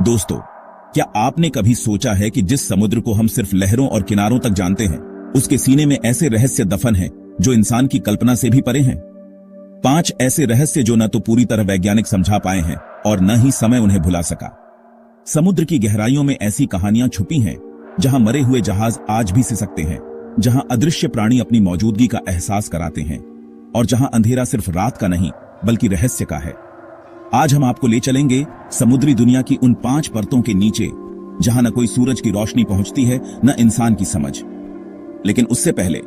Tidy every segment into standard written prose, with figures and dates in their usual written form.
दोस्तों, क्या आपने कभी सोचा है कि जिस समुद्र को हम सिर्फ लहरों और किनारों तक जानते हैं, उसके सीने में ऐसे रहस्य दफन हैं जो इंसान की कल्पना से भी परे हैं। 5 ऐसे रहस्य जो न तो पूरी तरह वैज्ञानिक समझा पाए हैं और न ही समय उन्हें भुला सका। समुद्र की गहराइयों में ऐसी कहानियां छुपी हैं जहां मरे हुए जहाज आज भी सिसकते हैं, जहां अदृश्य प्राणी अपनी मौजूदगी का एहसास कराते हैं और जहां अंधेरा सिर्फ रात का नहीं बल्कि रहस्य का है। आज हम आपको ले चलेंगे समुद्री दुनिया की उन 5 परतों के नीचे जहां न कोई सूरज की रोशनी पहुंचती है न इंसान की समझ। लेकिन उससे पहले,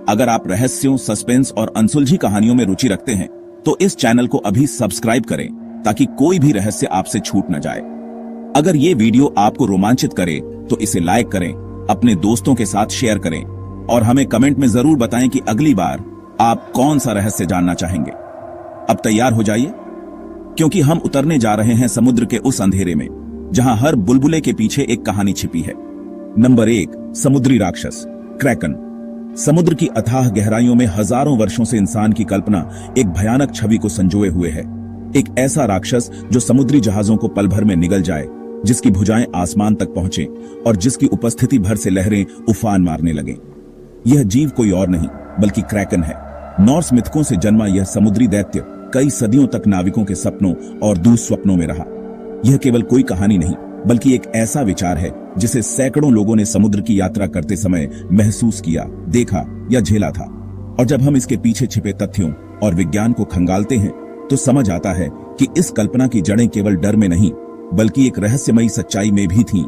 अगर आप रहस्यों, सस्पेंस और अनसुलझी कहानियों में रुचि रखते हैं तो इस चैनल को अभी सब्सक्राइब करें ताकि कोई भी रहस्य आपसे छूट न जाए। अगर ये वीडियो आपको रोमांचित करे तो इसे लाइक करें, अपने दोस्तों के साथ शेयर करें और हमें कमेंट में जरूर बताएं कि अगली बार आप कौन सा रहस्य जानना चाहेंगे। अब तैयार हो जाइए, क्योंकि हम उतरने जा रहे हैं समुद्र के उस अंधेरे में जहां हर बुलबुले के पीछे एक कहानी छिपी है। नंबर 1, समुद्री राक्षस क्रैकन। समुद्र की अथाह गहराइयों में हजारों वर्षों से इंसान की कल्पना एक भयानक छवि को संजोए हुए है। एक ऐसा राक्षस जो समुद्री जहाजों को पल भर में निगल जाए, जिसकी भुजाएं आसमान तक पहुंचे और जिसकी उपस्थिति भर से लहरें उफान मारने लगे। यह जीव कोई और नहीं बल्कि क्रैकन है। नॉर्स मिथकों से जन्मा यह समुद्री दैत्य कई सदियों तक नाविकों के सपनों और दुःस्वप्नों में रहा। यह केवल कोई कहानी नहीं बल्कि एक ऐसा विचार है जिसे सैकड़ों लोगों ने समुद्र की यात्रा करते समय महसूस किया, देखा या झेला था। और जब हम इसके पीछे छिपे तथ्यों और विज्ञान को खंगालते हैं तो समझ आता है कि इस कल्पना की जड़ें केवल डर में नहीं बल्कि एक रहस्यमयी सच्चाई में भी थीं।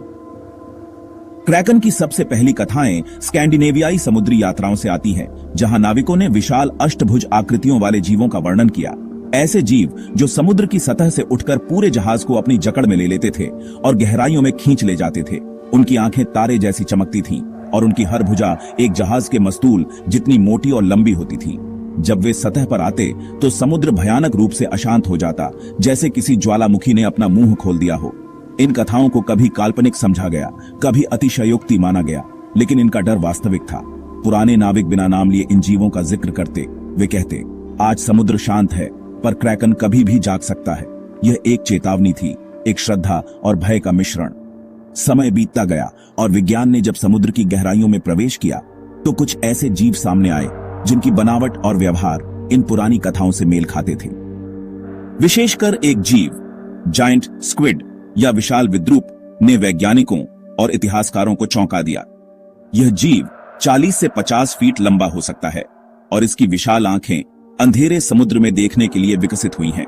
क्रैकन की सबसे पहली कथाएं स्कैंडिनेवियाई समुद्री यात्राओं से आती हैं, जहां नाविकों ने विशाल अष्टभुज आकृतियों वाले जीवों का वर्णन किया। ऐसे जीव जो समुद्र की सतह से उठकर पूरे जहाज को अपनी जकड़ में ले लेते थे और गहराइयों में खींच ले जाते थे। उनकी आंखें तारे जैसी चमकती थीं और उनकी हर भुजा एक जहाज के मस्तूल जितनी मोटी और लंबी होती थी। जब वे सतह पर आते तो समुद्र भयानक रूप से अशांत हो जाता, जैसे किसी ज्वालामुखी ने अपना मुंह खोल दिया हो। इन कथाओं को कभी काल्पनिक समझा गया, कभी अतिशयोक्ति माना गया, लेकिन इनका डर वास्तविक था। पुराने नाविक बिना नाम लिए इन जीवों का जिक्र करते। वे कहते, आज समुद्र शांत है पर क्रैकन कभी भी जाग सकता है। यह एक चेतावनी थी, एक श्रद्धा और भय का मिश्रण। समय बीतता गया और विज्ञान ने जब समुद्र की गहराइयों में प्रवेश किया तो कुछ ऐसे जीव सामने आए जिनकी बनावट और व्यवहार इन पुरानी कथाओं से मेल खाते थे। विशेषकर एक जीव, जायंट स्क्विड या विशाल विद्रूप, ने वैज्ञानिकों और इतिहासकारों को चौंका दिया। यह जीव 40 से 50 फीट लंबा हो सकता है और इसकी विशाल आंखें अंधेरे समुद्र में देखने के लिए विकसित हुई हैं।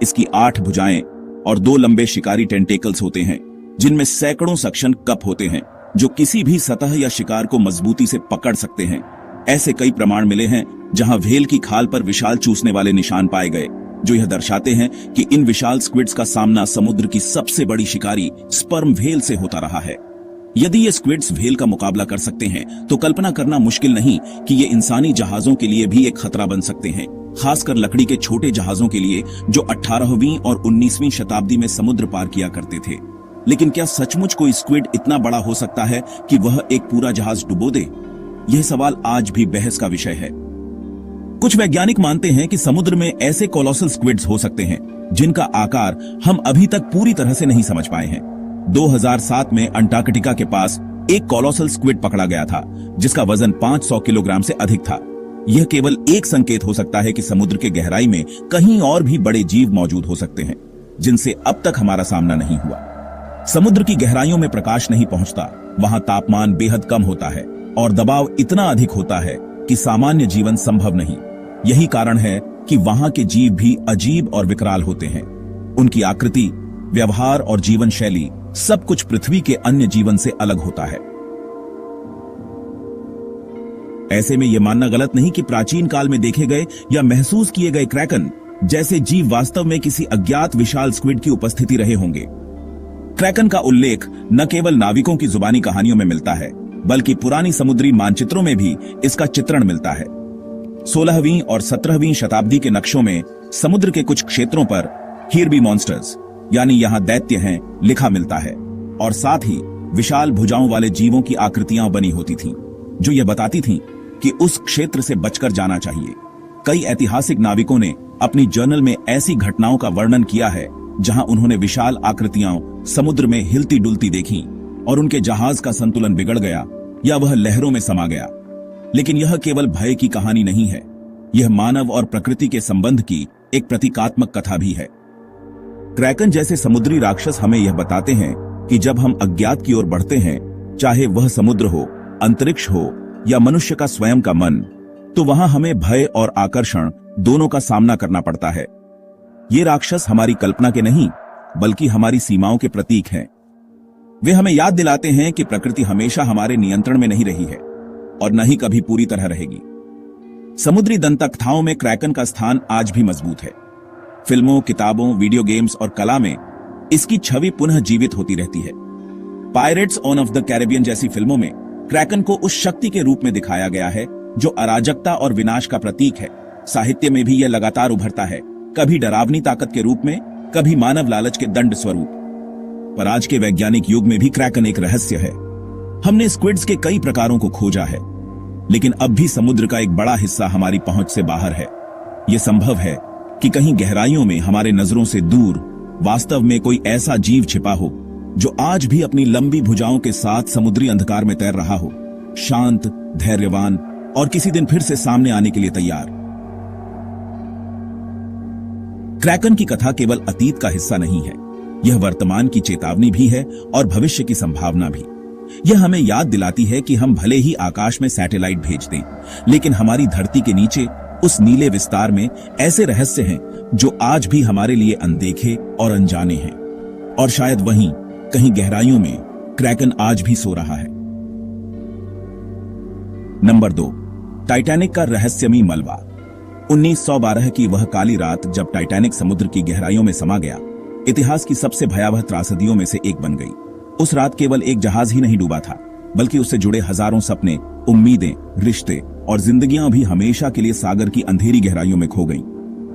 इसकी 8 भुजाएं और 2 लंबे शिकारी टेंटेकल्स होते हैं, जिनमें सैकड़ों सक्शन कप होते हैं जो किसी भी सतह या शिकार को मजबूती से पकड़ सकते हैं। ऐसे कई प्रमाण मिले हैं जहां व्हेल की खाल पर विशाल चूसने वाले निशान पाए गए, जो यह दर्शाते हैं कि इन विशाल स्क्विड्स का सामना समुद्र की सबसे बड़ी शिकारी स्पर्म व्हेल से होता रहा है। यदि ये स्क्विड्स व्हेल का मुकाबला कर सकते हैं तो कल्पना करना मुश्किल नहीं कि ये इंसानी जहाजों के लिए भी एक खतरा बन सकते हैं, खासकर लकड़ी के छोटे जहाजों के लिए जो 18वीं और 19वीं शताब्दी में समुद्र पार किया करते थे। लेकिन क्या सचमुच कोई स्क्विड इतना बड़ा हो सकता है कि वह एक पूरा जहाज डुबो दे? यह सवाल आज भी बहस का विषय है। कुछ वैज्ञानिक मानते हैं कि समुद्र में ऐसे कोलोसल स्क्विड्स हो सकते हैं जिनका आकार हम अभी तक पूरी तरह से नहीं समझ पाए हैं। 2007 में अंटार्कटिका के पास एक कोलोसल स्क्विड पकड़ा गया था जिसका वजन 500 किलोग्राम से अधिक था। यह केवल एक संकेत हो सकता है कि समुद्र के गहराई में कहीं और भी बड़े जीव मौजूद हो सकते हैं जिनसे अब तक हमारा सामना नहीं हुआ। समुद्र की गहराइयों में प्रकाश नहीं पहुंचता, वहां तापमान बेहद कम होता है और दबाव इतना अधिक होता है कि सामान्य जीवन संभव नहीं। यही कारण है कि वहां के जीव भी अजीब और विकराल होते हैं। उनकी आकृति, व्यवहार और जीवन शैली सब कुछ पृथ्वी के अन्य जीवन से अलग होता है। ऐसे में यह मानना गलत नहीं कि प्राचीन काल में देखे गए या महसूस किए गए क्रैकन जैसे जीव वास्तव में किसी अज्ञात विशाल स्क्विड की उपस्थिति रहे होंगे। क्रैकन का उल्लेख न केवल नाविकों की जुबानी कहानियों में मिलता है बल्कि पुरानी समुद्री मानचित्रों में भी इसका चित्रण मिलता है। 16वीं और 17वीं शताब्दी के नक्शों में समुद्र के कुछ क्षेत्रों पर हीरबी मॉन्स्टर्स, यानी यहां दैत्य हैं, लिखा मिलता है और साथ ही विशाल भुजाओं वाले जीवों की आकृतियां बनी होती थीं, जो यह बताती थीं कि उस क्षेत्र से बचकर जाना चाहिए। कई ऐतिहासिक नाविकों ने अपनी जर्नल में ऐसी घटनाओं का वर्णन किया है जहां उन्होंने विशाल आकृतियां समुद्र में हिलती डुलती देखी और उनके जहाज का संतुलन बिगड़ गया या वह लहरों में समा गया। लेकिन यह केवल भय की कहानी नहीं है, यह मानव और प्रकृति के संबंध की एक प्रतीकात्मक कथा भी है। क्रैकन जैसे समुद्री राक्षस हमें यह बताते हैं कि जब हम अज्ञात की ओर बढ़ते हैं, चाहे वह समुद्र हो, अंतरिक्ष हो या मनुष्य का स्वयं का मन, तो वहां हमें भय और आकर्षण दोनों का सामना करना पड़ता है। ये राक्षस हमारी कल्पना के नहीं, बल्कि हमारी सीमाओं के प्रतीक हैं। वे हमें याद दिलाते हैं कि प्रकृति हमेशा हमारे नियंत्रण में नहीं रही है और न ही कभी पूरी तरह रहेगी। समुद्री दंतकथाओं में क्रैकन का स्थान आज भी मजबूत है। फिल्मों, किताबों, वीडियो गेम्स और कला में इसकी छवि पुनः जीवित होती रहती है। पायरेट्स ऑफ द कैरिबियन जैसी फिल्मों में क्रैकन को उस शक्ति के रूप में दिखाया गया है जो अराजकता और विनाश का प्रतीक है। साहित्य में भी यह लगातार उभरता है, कभी डरावनी ताकत के रूप में, कभी मानव लालच के दंड स्वरूप। पर आज के वैज्ञानिक युग में भी क्रैकन एक रहस्य है। हमने स्क्विड्स के कई प्रकारों को खोजा है, लेकिन अब भी समुद्र का एक बड़ा हिस्सा हमारी पहुंच से बाहर है। यह संभव है कि कहीं गहराइयों में हमारे नजरों से दूर वास्तव में कोई ऐसा जीव छिपा हो जो आज भी अपनी लंबी भुजाओं के साथ समुद्री अंधकार में तैर रहा हो, शांत, धैर्यवान और किसी दिन फिर से सामने आने के लिए तैयार। क्रैकन की कथा केवल अतीत का हिस्सा नहीं है, यह वर्तमान की चेतावनी भी है और भविष्य की संभावना भी। यह हमें याद दिलाती है कि हम भले ही आकाश में सैटेलाइट भेज दें, लेकिन हमारी धरती के नीचे उस नीले विस्तार में ऐसे रहस्य हैं जो आज भी हमारे लिए अनदेखे और अनजाने हैं। और शायद वहीं कहीं गहराइयों में क्रैकन आज भी सो रहा है। नंबर 2, टाइटैनिक का रहस्यमयी मलबा। 1912 की वह काली रात जब टाइटैनिक समुद्र की गहराइयों में समा गया, इतिहास की सबसे भयावह त्रासदियों में से एक बन गई। उस रात केवल एक जहाज ही नहीं डूबा था, बल्कि उससे जुड़े हजारों सपने, उम्मीदें, रिश्ते और जिंदगियां भी हमेशा के लिए सागर की अंधेरी गहराइयों में खो गईं।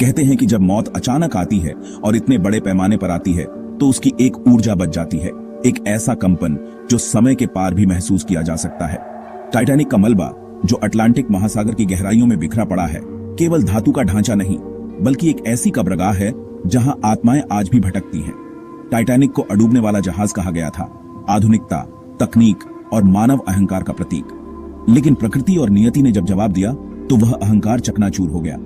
कहते हैं कि जब मौत अचानक आती है और इतने बड़े पैमाने पर आती है, तो उसकी एक ऊर्जा बच जाती है, एक ऐसा कंपन जो समय के पार भी महसूस किया जा सकता है। टाइटैनिक का मलबा, जो अटलांटिक महासागर की गहराइयों में बिखरा पड़ा है, केवल धातु का ढांचा नहीं, बल्कि एक ऐसी कब्रगाह है जहां आत्माएं आज भी भटकती हैं। टाइटैनिक को अडूबने वाला जहाज कहा गया था, आधुनिकता, तकनीक और मानव अहंकार का प्रतीक। लेकिन प्रकृति और नियति ने जब जवाब दिया, तो वह अहंकार चकनाचूर हो गया।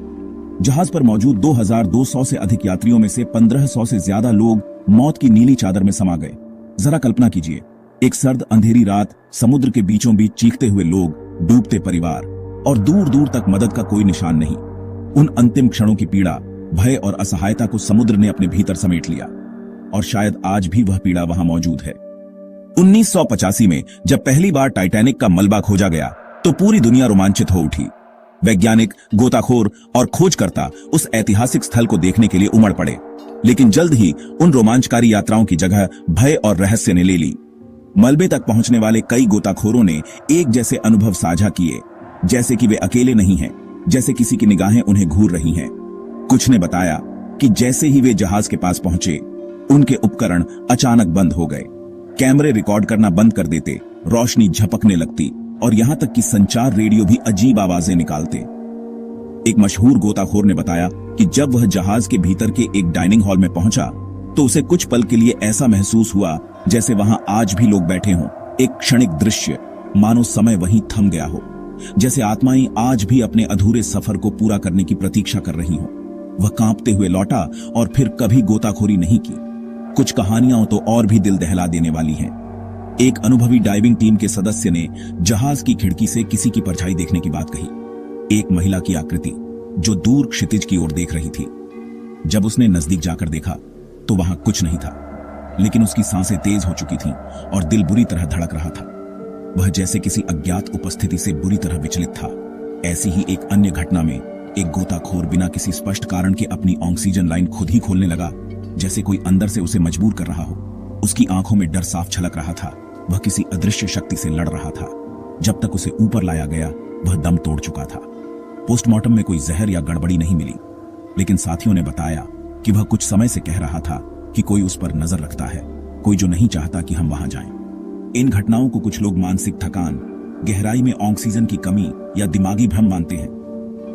जहाज पर मौजूद 2200 से अधिक यात्रियों में से 1500 से ज्यादा लोग मौत की नीली चादर में समा गए। जरा कल्पना कीजिए, एक सर्द अंधेरी रात, समुद्र के बीचों बीच चीखते हुए लोग, डूबते परिवार और दूर दूर तक मदद का कोई निशान नहीं। उन अंतिम क्षणों की पीड़ा, भय और असहायता को समुद्र ने अपने भीतर समेट लिया, और शायद आज भी वह पीड़ा वहां मौजूद है। 1985 में जब पहली बार टाइटैनिक का मलबा खोजा गया, तो पूरी दुनिया रोमांचित हो उठी। वैज्ञानिक, गोताखोर और खोजकर्ता उस ऐतिहासिक स्थल को देखने के लिए उमड़ पड़े। लेकिन जल्द ही उन रोमांचकारी यात्राओं की जगह भय और रहस्य ने ले ली। मलबे तक पहुंचने वाले कई गोताखोरों ने एक जैसे अनुभव साझा किए, जैसे कि वे अकेले नहीं हैं, जैसे किसी की निगाहें उन्हें घूर रही हैं। कुछ ने बताया कि जैसे ही वे जहाज के पास पहुंचे, उनके उपकरण अचानक बंद हो गए। कैमरे रिकॉर्ड करना बंद कर देते, रोशनी झपकने लगती और यहां तक कि संचार रेडियो भी अजीब आवाजें निकालते। एक मशहूर गोताखोर ने बताया कि जब वह जहाज के भीतर के एक डाइनिंग हॉल में पहुंचा, तो उसे कुछ पल के लिए ऐसा महसूस हुआ जैसे वहां आज भी लोग बैठे हों। एक क्षणिक दृश्य, मानो समय वहीं थम गया हो, जैसे आत्माएं आज भी अपने अधूरे सफर को पूरा करने की प्रतीक्षा कर रही हों। वह कांपते हुए लौटा और फिर कभी गोताखोरी नहीं की। कुछ कहानियां तो और भी दिल दहला देने वाली हैं। एक अनुभवी डाइविंग टीम के सदस्य ने जहाज की खिड़की से किसी की परछाई देखने की बात कही। एक महिला की आकृति जो दूर क्षितिज की ओर देख रही थी। जब उसने नजदीक जाकर देखा तो वहां कुछ नहीं था, लेकिन उसकी सांसें तेज हो चुकी थीं और दिल बुरी तरह धड़क रहा था। वह जैसे किसी अज्ञात उपस्थिति से बुरी तरह विचलित था। ऐसी ही एक अन्य घटना में एक गोताखोर बिना किसी स्पष्ट कारण के अपनी ऑक्सीजन लाइन खुद ही खोलने लगा, जैसे कोई अंदर से उसे मजबूर कर रहा हो। उसकी आंखों में डर साफ छलक रहा था। वह किसी अदृश्य शक्ति से लड़ रहा था। जब तक उसे ऊपर लाया गया, वह दम तोड़ चुका था। पोस्टमार्टम में कोई जहर या गड़बड़ी नहीं मिली, लेकिन साथियों ने बताया कि वह कुछ समय से कह रहा था कि कोई उस पर नजर रखता है, कोई जो नहीं चाहता कि हम वहां जाएं। इन घटनाओं को कुछ लोग मानसिक थकान, गहराई में ऑक्सीजन की कमी या दिमागी भ्रम मानते हैं।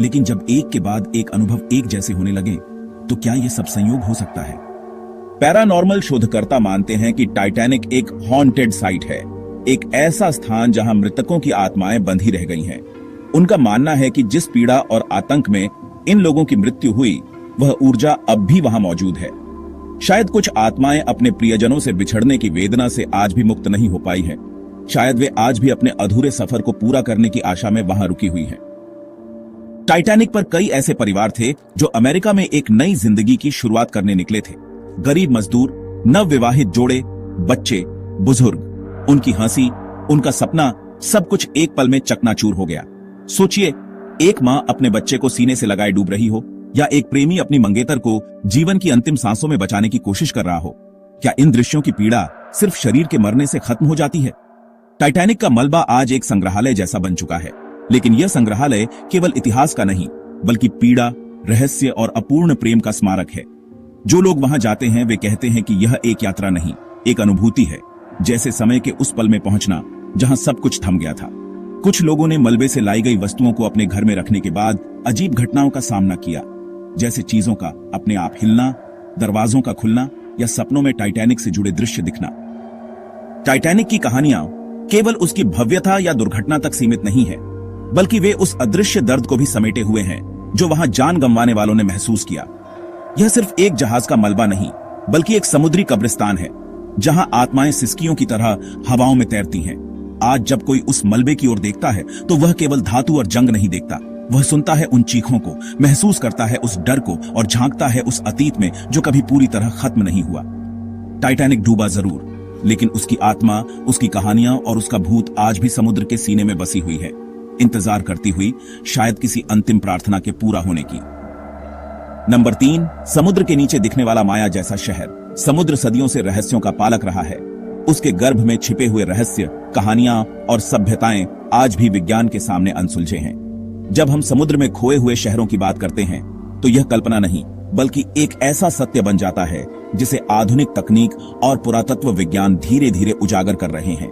लेकिन जब एक के बाद एक अनुभव एक जैसे होने लगे, तो क्या यह सब संयोग हो सकता है? पैरानॉर्मल शोधकर्ता मानते हैं कि टाइटैनिक एक हॉन्टेड साइट है, एक ऐसा स्थान जहां मृतकों की आत्माएं बंधी रह गई हैं। उनका मानना है कि जिस पीड़ा और आतंक में इन लोगों की मृत्यु हुई, वह ऊर्जा अब भी वहां मौजूद है। शायद कुछ आत्माएं अपने प्रियजनों से बिछड़ने की वेदना से आज भी मुक्त नहीं हो पाई हैं। शायद वे आज भी अपने अधूरे सफर को पूरा करने की आशा में वहां रुकी हुई हैं। टाइटैनिक पर कई ऐसे परिवार थे जो अमेरिका में एक नई जिंदगी की शुरुआत करने निकले थे। गरीब मजदूर, नवविवाहित जोड़े, बच्चे, बुजुर्ग, उनकी हंसी, उनका सपना, सब कुछ एक पल में चकनाचूर हो गया। सोचिए, एक मां अपने बच्चे को सीने से लगाए डूब रही हो, या एक प्रेमी अपनी मंगेतर को जीवन की अंतिम सांसों में बचाने की कोशिश कर रहा हो। क्या इन दृश्यों की पीड़ा सिर्फ शरीर के मरने से खत्म हो जाती है? टाइटैनिक का मलबा आज एक संग्रहालय जैसा बन चुका है, लेकिन यह संग्रहालय केवल इतिहास का नहीं, बल्कि पीड़ा, रहस्य और अपूर्ण प्रेम का स्मारक है। जो लोग वहां जाते हैं वे कहते हैं कि यह एक यात्रा नहीं, एक अनुभूति है, जैसे समय के उस पल में पहुंचना जहां सब कुछ थम गया था। कुछ लोगों ने मलबे से लाई गई वस्तुओं को अपने घर में रखने के बाद अजीब घटनाओं का सामना किया, जैसे चीजों का अपने आप हिलना, दरवाजों का खुलना या सपनों में टाइटैनिक से जुड़े दृश्य दिखना। टाइटैनिक की कहानियां केवल उसकी भव्यता या दुर्घटना तक सीमित नहीं है, बल्कि वे उस अदृश्य दर्द को भी समेटे हुए हैं जो वहां जान गंवाने वालों ने महसूस किया। यह सिर्फ एक जहाज का मलबा नहीं, बल्कि एक समुद्री कब्रिस्तान है, जहां आत्माएं सिसकियों की तरह हवाओं में तैरती हैं। आज जब कोई उस मलबे की ओर देखता है तो वह केवल धातु और जंग नहीं देखता, वह सुनता है उन चीखों को, महसूस करता है उस डर को और झांकता है उस अतीत में जो कभी पूरी तरह खत्म नहीं हुआ। टाइटैनिक डूबा जरूर, लेकिन उसकी आत्मा, उसकी कहानियां और उसका भूत आज भी समुद्र के सीने में बसी हुई है, इंतजार करती हुई शायद किसी अंतिम प्रार्थना के पूरा होने की। नंबर 3, समुद्र के नीचे दिखने वाला माया जैसा शहर। समुद्र सदियों से रहस्यों का पालक रहा है। उसके गर्भ में छिपे हुए रहस्य, कहानियां और सभ्यताएं आज भी विज्ञान के सामने अनसुलझे हैं। जब हम समुद्र में खोए हुए शहरों की बात करते हैं तो यह कल्पना नहीं, बल्कि एक ऐसा सत्य बन जाता है जिसे आधुनिक तकनीक और पुरातत्व विज्ञान धीरे धीरे उजागर कर रहे हैं।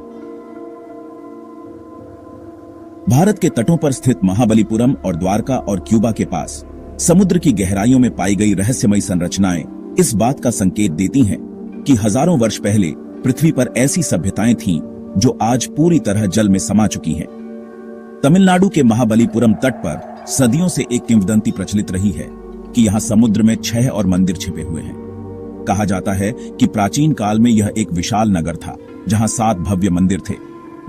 भारत के तटों पर स्थित महाबलीपुरम और द्वारका और क्यूबा के पास समुद्र की गहराइयों में पाई गई रहस्यमयी संरचनाएं इस बात का संकेत देती हैं कि हजारों वर्ष पहले पृथ्वी पर ऐसी सभ्यताएं थीं जो आज पूरी तरह जल में समा चुकी हैं। तमिलनाडु के महाबलीपुरम तट पर सदियों से एक किंवदंती प्रचलित रही है कि यहाँ समुद्र में 6 और मंदिर छिपे हुए हैं। कहा जाता है कि प्राचीन काल में यह एक विशाल नगर था जहाँ 7 भव्य मंदिर थे,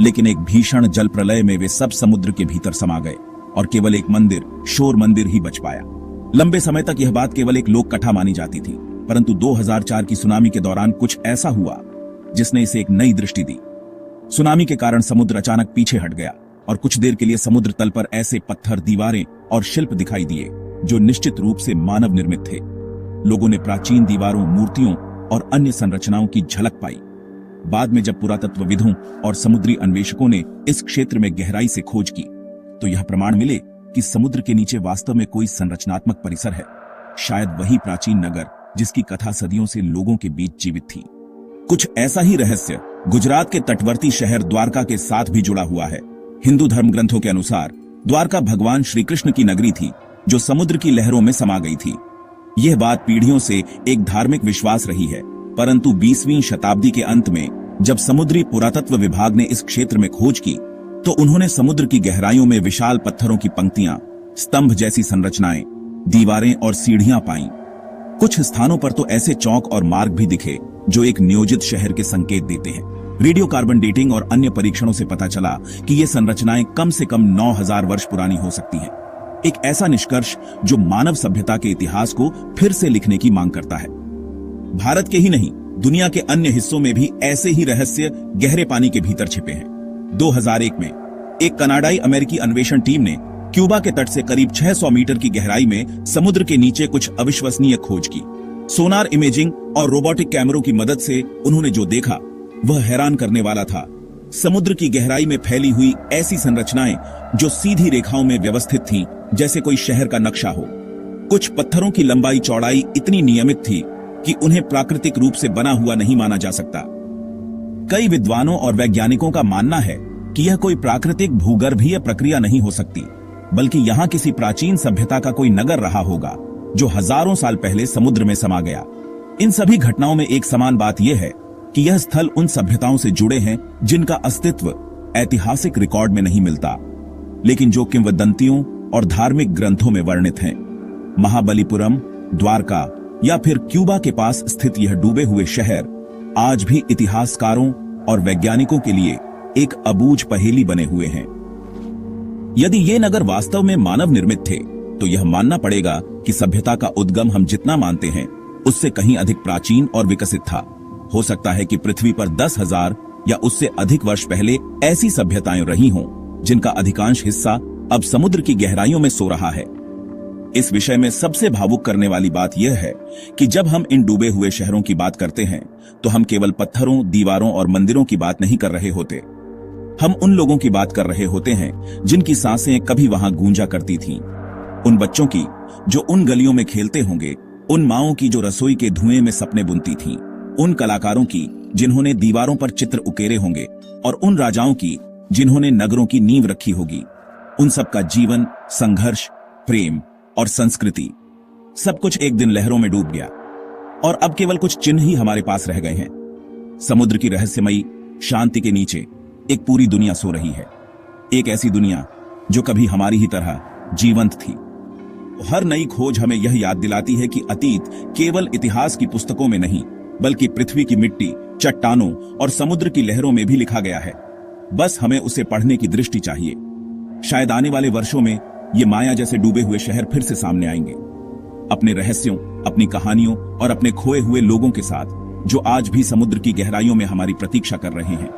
लेकिन एक भीषण जल प्रलय में वे सब समुद्र के भीतर समा गए और केवल एक मंदिर, शोर मंदिर ही बच पाया। लंबे समय तक यह बात केवल एक लोक कथा मानी जाती थी, परंतु 2004 की सुनामी के दौरान कुछ ऐसा हुआ जिसने इसे एक नई दृष्टि दी। सुनामी के कारण समुद्र अचानक पीछे हट गया और कुछ देर के लिए समुद्र तल पर ऐसे पत्थर, दीवारें और शिल्प दिखाई दिए जो निश्चित रूप से मानव निर्मित थे। लोगों ने प्राचीन दीवारों, मूर्तियों और अन्य संरचनाओं की झलक पाई। बाद में जब पुरातत्वविदों और समुद्री अन्वेषकों ने इस क्षेत्र में गहराई से खोज की तो यह प्रमाण मिले कि समुद्र के नीचे वास्तव में कोई संरचनात्मक परिसर है, शायद वही प्राचीन नगर जिसकी कथा सदियों से लोगों के बीच जीवित थी। कुछ ऐसा ही रहस्य गुजरात के तटवर्ती शहर द्वारका के साथ भी जुड़ा हुआ है। हिंदू धर्म ग्रंथों के अनुसार द्वारका भगवान श्री कृष्ण की नगरी थी जो समुद्र की लहरों में समा गई थी। यह बात पीढ़ियों से एक धार्मिक विश्वास रही है, परंतु 20वीं शताब्दी के अंत में जब समुद्री पुरातत्व विभाग ने इस क्षेत्र में खोज की तो उन्होंने समुद्र की गहराइयों में विशाल पत्थरों की पंक्तियां, स्तंभ जैसी संरचनाएं, दीवारें और सीढ़ियां पाईं। कुछ स्थानों पर तो ऐसे चौक और मार्ग भी दिखे जो एक नियोजित शहर के संकेत देते हैं। रेडियो कार्बन डेटिंग और अन्य परीक्षणों से पता चला कि ये संरचनाएं कम से कम 9000 वर्ष पुरानी हो सकती हैं। एक ऐसा निष्कर्ष जो मानव सभ्यता के इतिहास को फिर से लिखने की मांग करता है। भारत के ही नहीं, दुनिया के अन्य हिस्सों में भी ऐसे ही रहस्य गहरे पानी के भीतर छिपे हैं। 2001 में एक कनाडाई अमेरिकी अन्वेषण टीम ने क्यूबा के तट से करीब 600 मीटर की गहराई में समुद्र के नीचे कुछ अविश्वसनीय खोज की। सोनार इमेजिंग और रोबोटिक कैमरों की मदद से उन्होंने जो देखा वह हैरान करने वाला था। समुद्र की गहराई में फैली हुई ऐसी संरचनाएं जो सीधी रेखाओं में व्यवस्थित थीं, जैसे कोई शहर का नक्शा हो। कुछ पत्थरों की लंबाई चौड़ाई इतनी नियमित थी कि उन्हें प्राकृतिक रूप से बना हुआ नहीं माना जा सकता। कई विद्वानों और वैज्ञानिकों का मानना है कि यह कोई प्राकृतिक भूगर्भीय प्रक्रिया नहीं हो सकती, बल्कि यहाँ किसी प्राचीन सभ्यता का कोई नगर रहा होगा जो हजारों साल पहले समुद्र में समा गया। इन सभी घटनाओं में एक समान बात यह है कि यह स्थल उन सभ्यताओं से जुड़े हैं जिनका अस्तित्व ऐतिहासिक रिकॉर्ड में नहीं मिलता, लेकिन जो किंवदंतियों और धार्मिक ग्रंथों में वर्णित हैं। महाबलीपुरम, द्वारका या फिर क्यूबा के पास स्थित यह डूबे हुए शहर आज भी इतिहासकारों और वैज्ञानिकों के लिए एक अबूझ पहेली बने हुए हैं। यदि ये नगर वास्तव में मानव निर्मित थे, तो यह मानना पड़ेगा कि सभ्यता का उद्गम हम जितना मानते हैं उससे कहीं अधिक प्राचीन और विकसित था। हो सकता है कि पृथ्वी पर 10,000 या उससे अधिक वर्ष पहले ऐसी सभ्यताएं रही हों जिनका अधिकांश हिस्सा अब समुद्र की गहराइयों में सो रहा है। इस विषय में सबसे भावुक करने वाली बात यह है कि जब हम इन डूबे हुए शहरों की बात करते हैं तो हम केवल पत्थरों, दीवारों और मंदिरों की बात नहीं कर रहे होते। हम उन लोगों की बात कर रहे होते हैं जिनकी सांसें कभी वहां गूंजा करती थीं, उन बच्चों की जो उन गलियों में खेलते होंगे, उन माओं की जो रसोई के धुएं में सपने बुनती थीं, उन कलाकारों की जिन्होंने दीवारों पर चित्र उकेरे होंगे और उन राजाओं की जिन्होंने नगरों की नींव रखी होगी। उन सब का जीवन, संघर्ष, प्रेम और संस्कृति सब कुछ एक दिन लहरों में डूब गया और अब केवल कुछ चिन्ह ही हमारे पास रह गए हैं। समुद्र की रहस्यमयी शांति के नीचे एक पूरी दुनिया सो रही है, एक ऐसी दुनिया जो कभी हमारी ही तरह जीवंत थी। हर नई खोज हमें यह याद दिलाती है कि अतीत केवल इतिहास की पुस्तकों में नहीं, बल्कि पृथ्वी की मिट्टी, चट्टानों और समुद्र की लहरों में भी लिखा गया है। बस हमें उसे पढ़ने की दृष्टि चाहिए। शायद आने वाले वर्षों में ये माया जैसे डूबे हुए शहर फिर से सामने आएंगे, अपने रहस्यों, अपनी कहानियों और अपने खोए हुए लोगों के साथ, जो आज भी समुद्र की गहराइयों में हमारी प्रतीक्षा कर रहे हैं।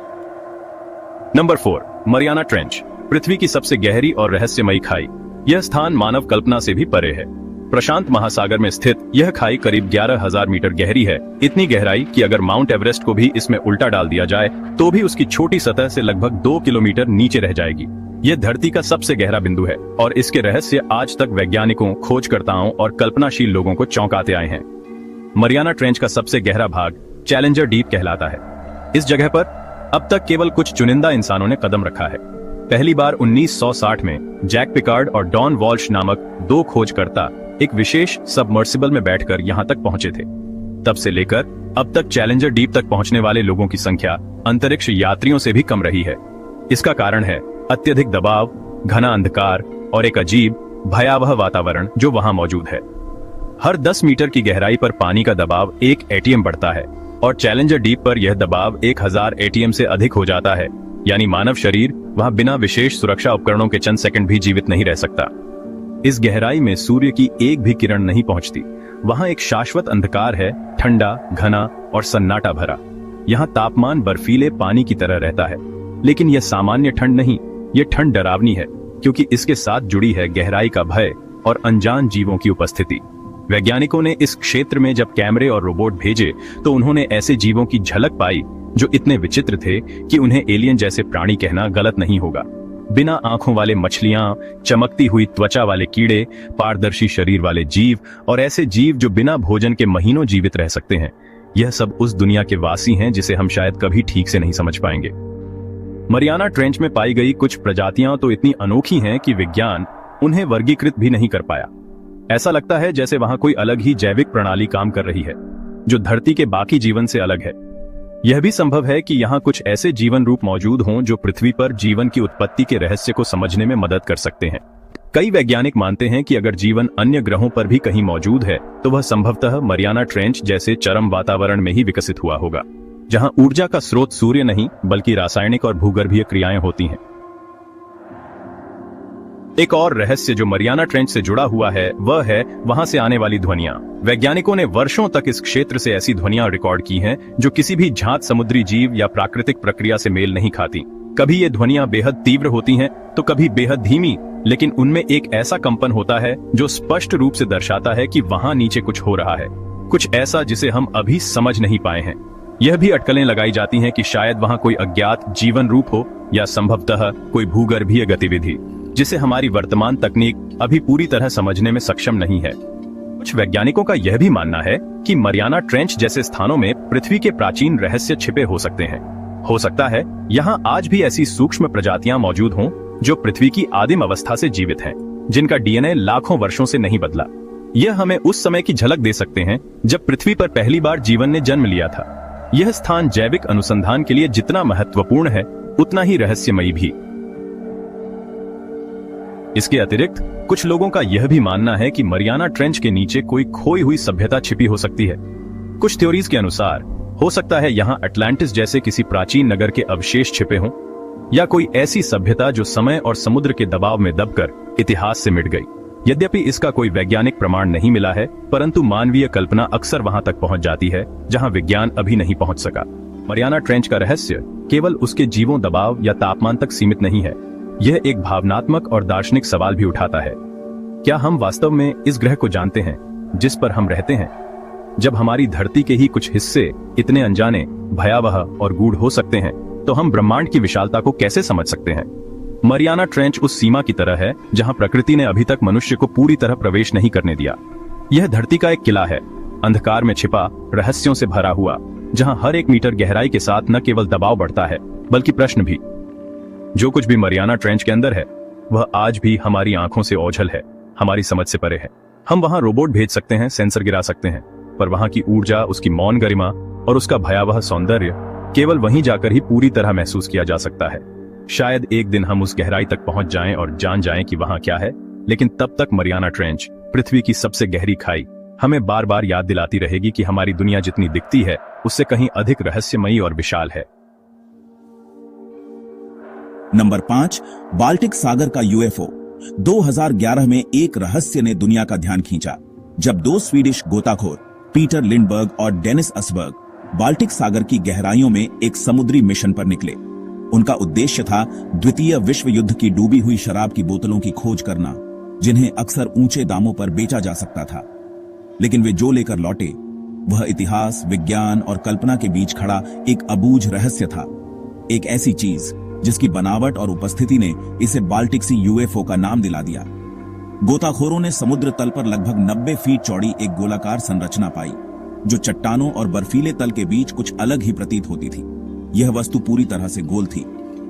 नंबर 4, मरियाना ट्रेंच, पृथ्वी की सबसे गहरी और रहस्यमयी खाई। यह स्थान मानव कल्पना से भी परे है। प्रशांत महासागर में स्थित यह खाई करीब 11,000 मीटर गहरी है। इतनी गहराई कि अगर माउंट एवरेस्ट को भी इसमें उल्टा डाल दिया जाए तो भी उसकी छोटी सतह से लगभग 2 किलोमीटर नीचे रह जाएगी। यह धरती का सबसे गहरा बिंदु है और इसके रहस्य आज तक वैज्ञानिकों, खोजकर्ताओं और कल्पनाशील लोगों को चौंकाते आए हैं। मरियाना ट्रेंच का सबसे गहरा भाग चैलेंजर डीप कहलाता है। इस जगह पर अब तक केवल कुछ चुनिंदा इंसानों ने कदम रखा है। पहली बार 1960 में जैक पिकार्ड और डॉन वॉल्श नामक 2 खोजकर्ता एक विशेष सबमर्सिबल में बैठकर यहां तक पहुंचे थे। तब से लेकर अब तक चैलेंजर डीप तक पहुंचने वाले लोगों की संख्या अंतरिक्ष यात्रियों से भी कम रही है। इसका कारण है अत्यधिक दबाव, घना अंधकार और एक अजीब, भयावह वातावरण जो वहां मौजूद है। हर 10 मीटर की गहराई पर पानी का दबाव 1 एटीएम बढ़ता है और चैलेंजर डीप पर यह दबाव 1000 एटीएम से अधिक हो जाता है। यानी मानव शरीर वहां बिना विशेष सुरक्षा उपकरणों के चंद सेकंड भी जीवित नहीं रह सकता। इस गहराई में सूर्य की एक भी किरण नहीं पहुंचती। वहां एक शाश्वत अंधकार है, ठंडा, घना और सन्नाटा भरा। यहाँ तापमान बर्फीले पानी की तरह रहता है, लेकिन यह सामान्य ठंड नहीं, यह ठंड डरावनी है, क्योंकि इसके साथ जुड़ी है गहराई का भय और अनजान जीवों की उपस्थिति। वैज्ञानिकों ने इस क्षेत्र में जब कैमरे और रोबोट भेजे तो उन्होंने ऐसे जीवों की झलक पाई जो इतने विचित्र थे कि उन्हें एलियन जैसे प्राणी कहना गलत नहीं होगा। बिना आंखों वाले मछलियां, चमकती हुई त्वचा वाले कीड़े, पारदर्शी शरीर वाले जीव और ऐसे जीव जो बिना भोजन के महीनों जीवित रह सकते हैं। यह सब उस दुनिया के वासी हैं जिसे हम शायद कभी ठीक से नहीं समझ पाएंगे। मरियाना ट्रेंच में पाई गई कुछ प्रजातियां तो इतनी अनोखी हैं कि विज्ञान उन्हें वर्गीकृत भी नहीं कर पाया। ऐसा लगता है जैसे वहां कोई अलग ही जैविक प्रणाली काम कर रही है, जो धरती के बाकी जीवन से अलग है। यह भी संभव है कि यहाँ कुछ ऐसे जीवन रूप मौजूद हों जो पृथ्वी पर जीवन की उत्पत्ति के रहस्य को समझने में मदद कर सकते हैं। कई वैज्ञानिक मानते हैं कि अगर जीवन अन्य ग्रहों पर भी कहीं मौजूद है तो वह संभवतः मरियाना ट्रेंच जैसे चरम वातावरण में ही विकसित हुआ होगा, जहां ऊर्जा का स्रोत सूर्य नहीं बल्कि रासायनिक और भूगर्भीय क्रियाएं होती हैं। एक और रहस्य जो मरियाना ट्रेंच से जुड़ा हुआ है वह है वहां से आने वाली ध्वनियां। वैज्ञानिकों ने वर्षों तक इस क्षेत्र से ऐसी ध्वनियां रिकॉर्ड की हैं जो किसी भी जांच समुद्री जीव या प्राकृतिक प्रक्रिया से मेल नहीं खाती। कभी ये ध्वनियां बेहद तीव्र होती हैं तो कभी बेहद धीमी, लेकिन उनमें एक ऐसा कंपन होता है जो स्पष्ट रूप से दर्शाता है कि वहां नीचे कुछ हो रहा है, कुछ ऐसा जिसे हम अभी समझ नहीं पाए हैं। यह भी अटकलें लगाई जाती हैं कि शायद वहां कोई अज्ञात जीवन रूप हो या संभवतः कोई भूगर्भीय गतिविधि जिसे हमारी वर्तमान तकनीक अभी पूरी तरह समझने में सक्षम नहीं है। कुछ वैज्ञानिकों का यह भी मानना है कि मरियाना ट्रेंच जैसे स्थानों में पृथ्वी के प्राचीन रहस्य छिपे हो सकते हैं। हो सकता है यहाँ आज भी ऐसी सूक्ष्म प्रजातियां मौजूद हों जो पृथ्वी की आदिम अवस्था से जीवित हैं, जिनका डीएनए लाखों वर्षों से नहीं बदला। यह हमें उस समय की झलक दे सकते हैं जब पृथ्वी पर पहली बार जीवन ने जन्म लिया था। यह स्थान जैविक अनुसंधान के लिए जितना महत्वपूर्ण है उतना ही रहस्यमयी भी। इसके अतिरिक्त कुछ लोगों का यह भी मानना है कि मरियाना ट्रेंच के नीचे कोई खोई हुई सभ्यता छिपी हो सकती है। कुछ थ्योरीज के अनुसार हो सकता है यहाँ अटलांटिस जैसे किसी प्राचीन नगर के अवशेष छिपे हों, या कोई ऐसी सभ्यता जो समय और समुद्र के दबाव में दबकर इतिहास से मिट गई। यद्यपि इसका कोई वैज्ञानिक प्रमाण नहीं मिला है, परंतु मानवीय कल्पना अक्सर वहां तक पहुंच जाती है जहां विज्ञान अभी नहीं पहुंच सका। मरियाना ट्रेंच का रहस्य केवल उसके जीवों दबाव या तापमान तक सीमित नहीं है, यह एक भावनात्मक और दार्शनिक सवाल भी उठाता है। क्या हम वास्तव में इस ग्रह को जानते हैं जिस पर हम रहते हैं? जब हमारी धरती के ही कुछ हिस्से इतने अनजाने, भयावह और गूढ़ हो सकते हैं, तो हम ब्रह्मांड की विशालता को कैसे समझ सकते हैं? मरियाना ट्रेंच उस सीमा की तरह है जहां प्रकृति ने अभी तक मनुष्य को पूरी तरह प्रवेश नहीं करने दिया। यह धरती का एक किला है, अंधकार में छिपा, रहस्यों से भरा हुआ, जहां हर एक मीटर गहराई के साथ न केवल दबाव बढ़ता है बल्कि प्रश्न भी। जो कुछ भी मरियाना ट्रेंच के अंदर है वह आज भी हमारी आंखों से ओझल है, हमारी समझ से परे है। हम वहां रोबोट भेज सकते हैं, सेंसर गिरा सकते हैं, पर वहां की ऊर्जा, उसकी मौन गरिमा और उसका भयावह सौंदर्य केवल वहीं जाकर ही पूरी तरह महसूस किया जा सकता है। शायद एक दिन हम उस गहराई तक पहुंच जाएं और जान जाएं कि वहां क्या है, लेकिन तब तक मरियाना ट्रेंच, पृथ्वी की सबसे गहरी खाई, हमें बार बार याद दिलाती रहेगी कि हमारी दुनिया जितनी दिखती है उससे कहीं अधिक रहस्यमयी और विशाल है। नंबर 5, बाल्टिक सागर का यूएफओ। 2011 में एक रहस्य ने दुनिया का ध्यान खींचा, जब 2 स्वीडिश गोताखोर पीटर लिंडबर्ग और डेनिस असबर्ग बाल्टिक सागर की गहराइयों में एक समुद्री मिशन पर निकले। उनका उद्देश्य था द्वितीय विश्व युद्ध की डूबी हुई शराब की बोतलों की खोज करना, जिन्हें अक्सर ऊंचे दामों पर बेचा जा सकता था। लेकिन वे जो लेकर लौटे वह इतिहास, विज्ञान और कल्पना के बीच खड़ा एक अबूझ रहस्य था। एक ऐसी चीज जिसकी बनावट और उपस्थिति ने इसे बाल्टिक सी यूएफओ का नाम दिला दिया। गोताखोरों ने समुद्र तल पर लगभग 90 फीट चौड़ी एक गोलाकार संरचना पाई, जो चट्टानों और बर्फीले तल के बीच कुछ अलग ही प्रतीत होती थी। यह वस्तु पूरी तरह से गोल थी,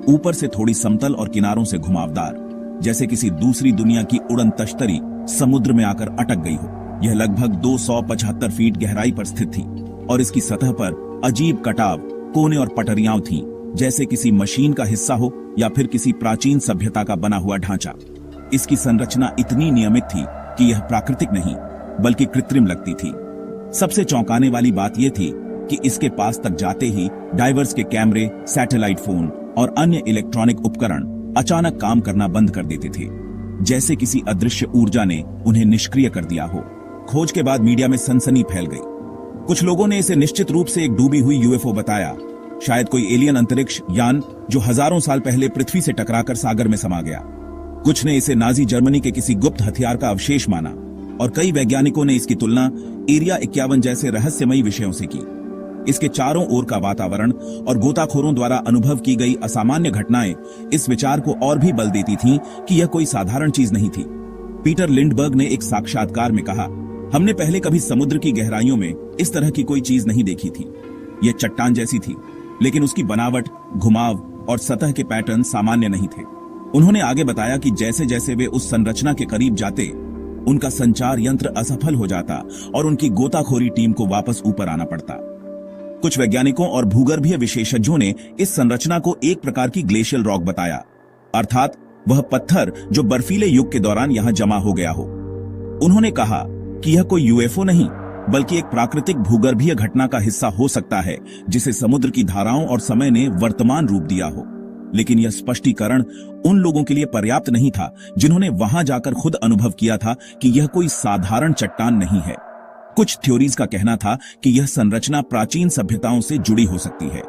ऊपर से थोड़ी समतल और किनारों से घुमावदार, जैसे किसी दूसरी दुनिया की उड़न तश्तरी समुद्र में आकर अटक गई हो। यह लगभग 275 फीट गहराई पर स्थित थी और इसकी सतह पर अजीब कटाव, कोने और पटरियां थीं, जैसे किसी मशीन का हिस्सा हो या फिर किसी प्राचीन सभ्यता का बना हुआ ढांचा। इसकी संरचना इतनी नियमित थी कि यह प्राकृतिक नहीं बल्कि कृत्रिम लगती थी। सबसे चौंकाने वाली बात यह थी कि इसके पास तक जाते ही डाइवर्स के कैमरे, सैटेलाइट फोन और अन्य इलेक्ट्रॉनिक उपकरण अचानक काम करना बंद कर देते थे, जैसे किसी अदृश्य ऊर्जा ने उन्हें निष्क्रिय कर दिया हो। खोज के बाद मीडिया में सनसनी फैल गई। कुछ लोगों ने इसे निश्चित रूप से एक डूबी हुई यूएफओ बताया, शायद कोई एलियन अंतरिक्ष यान जो हजारों साल पहले पृथ्वी से टकराकर सागर में समा गया। कुछ ने इसे नाजी जर्मनी के किसी गुप्त हथियार का अवशेष माना और कई वैज्ञानिकों ने इसकी तुलना एरिया 51 जैसे रहस्यमयी विषयों से की। इसके चारों ओर का वातावरण और गोताखोरों द्वारा अनुभव की गई असामान्य घटनाएं इस विचार को और भी बल देती थीं कि यह कोई साधारण चीज नहीं थी। पीटर लिंडबर्ग ने एक साक्षात्कार में कहा, हमने पहले कभी समुद्र की गहराइयों में इस तरह की कोई चीज नहीं देखी थी। यह चट्टान जैसी थी, लेकिन उसकी बनावट, घुमाव और सतह के पैटर्न सामान्य नहीं थे। उन्होंने आगे बताया कि जैसे जैसे वे उस संरचना के करीब जाते, उनका संचार यंत्र असफल हो जाता और उनकी गोताखोरी टीम को वापस ऊपर आना पड़ता। कुछ वैज्ञानिकों और भूगर्भीय विशेषज्ञों ने इस संरचना को एक प्रकार की ग्लेशियल रॉक बताया, अर्थात वह पत्थर जो बर्फीले युग के दौरान यहां जमा हो गया हो। उन्होंने कहा कि यह कोई यूएफओ नहीं बल्कि एक प्राकृतिक भूगर्भीय घटना का हिस्सा हो सकता है, जिसे समुद्र की धाराओं और समय ने वर्तमान रूप दिया हो। लेकिन यह स्पष्टीकरण उन लोगों के लिए पर्याप्त नहीं था जिन्होंने वहां जाकर खुद अनुभव किया था कि यह कोई साधारण चट्टान नहीं है। कुछ थ्योरीज का कहना था कि यह संरचना प्राचीन सभ्यताओं से जुड़ी हो सकती है।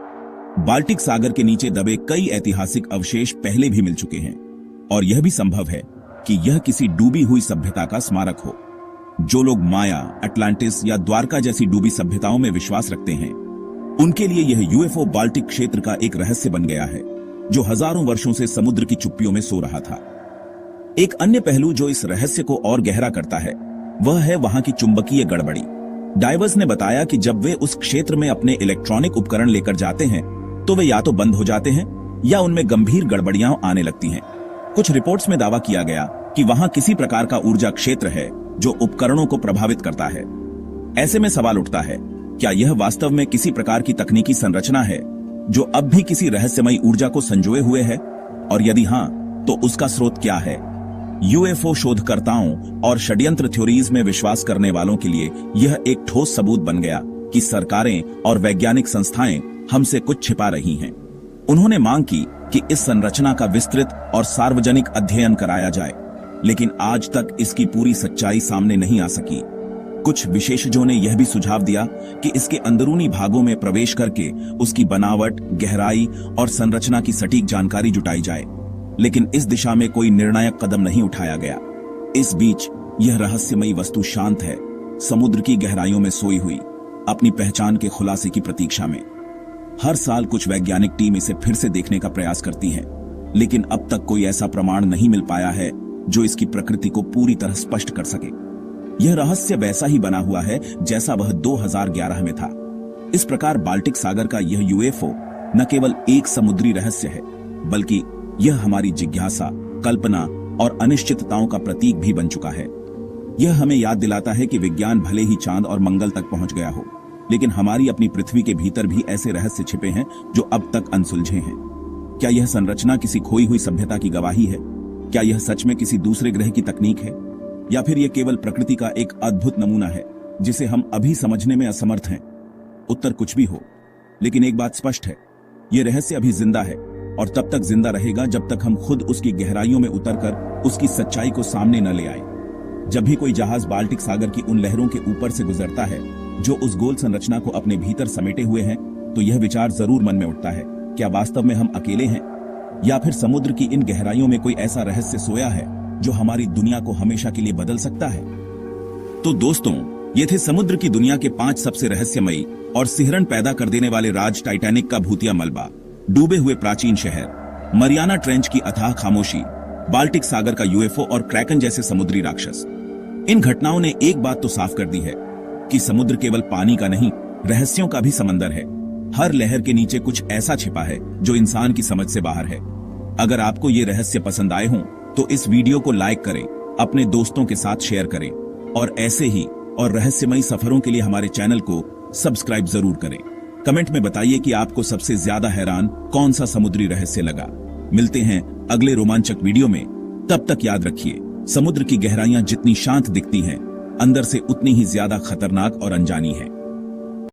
बाल्टिक सागर के नीचे दबे कई ऐतिहासिक अवशेष पहले भी मिल चुके हैं और यह भी संभव है कि यह किसी डूबी हुई सभ्यता का स्मारक हो। जो लोग माया, अटलांटिस या द्वारका जैसी डूबी सभ्यताओं में विश्वास रखते हैं, उनके लिए यह यूएफओ बाल्टिक क्षेत्र का एक रहस्य बन गया है, जो हजारों वर्षों से समुद्र की चुप्पियों में सो रहा था। एक अन्य पहलू जो इस रहस्य को और गहरा करता है, वह है वहां की चुंबकीय गड़बड़ी। डाइवर्स ने बताया कि जब वे उस क्षेत्र में अपने इलेक्ट्रॉनिक उपकरण लेकर जाते हैं, तो वे या तो बंद हो जाते हैं या उनमें गंभीर गड़बड़ियां आने लगती हैं। कुछ रिपोर्ट्स में दावा किया गया कि वहां किसी प्रकार का ऊर्जा क्षेत्र है जो उपकरणों को प्रभावित करता है। ऐसे में सवाल उठता है, क्या यह वास्तव में किसी प्रकार की तकनीकी संरचना है जो अब भी किसी रहस्यमयी ऊर्जा को संजोए हुए है? और यदि हां, तो उसका स्रोत क्या है? यूएफओ शोधकर्ताओं और षड्यंत्र थ्योरीज में विश्वास करने वालों के लिए यह एक ठोस सबूत बन गया कि सरकारें और वैज्ञानिक संस्थाएं हमसे कुछ छिपा रही हैं। उन्होंने मांग की कि इस संरचना का विस्तृत और सार्वजनिक अध्ययन कराया जाए, लेकिन आज तक इसकी पूरी सच्चाई सामने नहीं आ सकी। कुछ विशेषज्ञों ने यह भी सुझाव दिया कि इसके अंदरूनी भागों में प्रवेश करके उसकी बनावट, गहराई और संरचना की सटीक जानकारी जुटाई जाए, लेकिन इस दिशा में कोई निर्णायक कदम नहीं उठाया गया। इस बीच यह रहस्यमयी वस्तु शांत है, समुद्र की गहराइयों में सोई हुई, अपनी पहचान के खुलासे की प्रतीक्षा में। हर साल कुछ वैज्ञानिक टीम इसे फिर से देखने का प्रयास करती है, लेकिन अब तक कोई ऐसा प्रमाण नहीं मिल पाया है जो इसकी प्रकृति को पूरी तरह स्पष्ट कर सके। यह रहस्य वैसा ही बना हुआ है जैसा वह 2011 में था। इस प्रकार बाल्टिक सागर का यह यूएफओ न केवल एक समुद्री रहस्य है, बल्कि यह हमारी जिज्ञासा, कल्पना और अनिश्चितताओं का प्रतीक भी बन चुका है। यह हमें याद दिलाता है कि विज्ञान भले ही चांद और मंगल तक पहुंच गया हो, लेकिन हमारी अपनी पृथ्वी के भीतर भी ऐसे रहस्य छिपे हैं जो अब तक अनसुलझे हैं। क्या यह संरचना किसी खोई हुई सभ्यता की गवाही है? क्या यह सच में किसी दूसरे ग्रह की तकनीक है, या फिर यह केवल प्रकृति का एक अद्भुत नमूना है जिसे हम अभी समझने में असमर्थ हैं? उत्तर कुछ भी हो, लेकिन एक बात स्पष्ट है, यह रहस्य अभी जिंदा है और तब तक जिंदा रहेगा जब तक हम खुद उसकी गहराइयों में उतरकर उसकी सच्चाई को सामने न ले आए। जब भी कोई जहाज बाल्टिक सागर की उन लहरों के ऊपर से गुजरता है जो उस गोल संरचना को अपने भीतर समेटे हुए हैं, तो यह विचार जरूर मन में उठता है, क्या वास्तव में हम अकेले हैं, या फिर समुद्र की इन गहराइयों में कोई ऐसा रहस्य सोया है जो हमारी दुनिया को हमेशा के लिए बदल सकता है? तो दोस्तों, ये थे समुद्र की दुनिया के 5 सबसे रहस्यमयी और सिहरन पैदा कर देने वाले राज, टाइटैनिक का भूतिया मलबा, डूबे हुए प्राचीन शहर, मरियाना ट्रेंच की अथाह खामोशी, बाल्टिक सागर का यूएफओ और क्रैकन जैसे समुद्री राक्षस। इन घटनाओं ने एक बात तो साफ कर दी है कि समुद्र केवल पानी का नहीं, रहस्यों का भी समंदर है। हर लहर के नीचे कुछ ऐसा छिपा है जो इंसान की समझ से बाहर है। अगर आपको ये रहस्य पसंद आए हों तो इस वीडियो को लाइक करें, अपने दोस्तों के साथ शेयर करें और ऐसे ही और रहस्यमयी सफरों के लिए हमारे चैनल को सब्सक्राइब जरूर करें। कमेंट में बताइए कि आपको सबसे ज्यादा हैरान कौन सा समुद्री रहस्य लगा। मिलते हैं अगले रोमांचक वीडियो में। तब तक याद रखिए, समुद्र की गहराइयां जितनी शांत दिखती हैं, अंदर से उतनी ही ज्यादा खतरनाक और अनजानी है।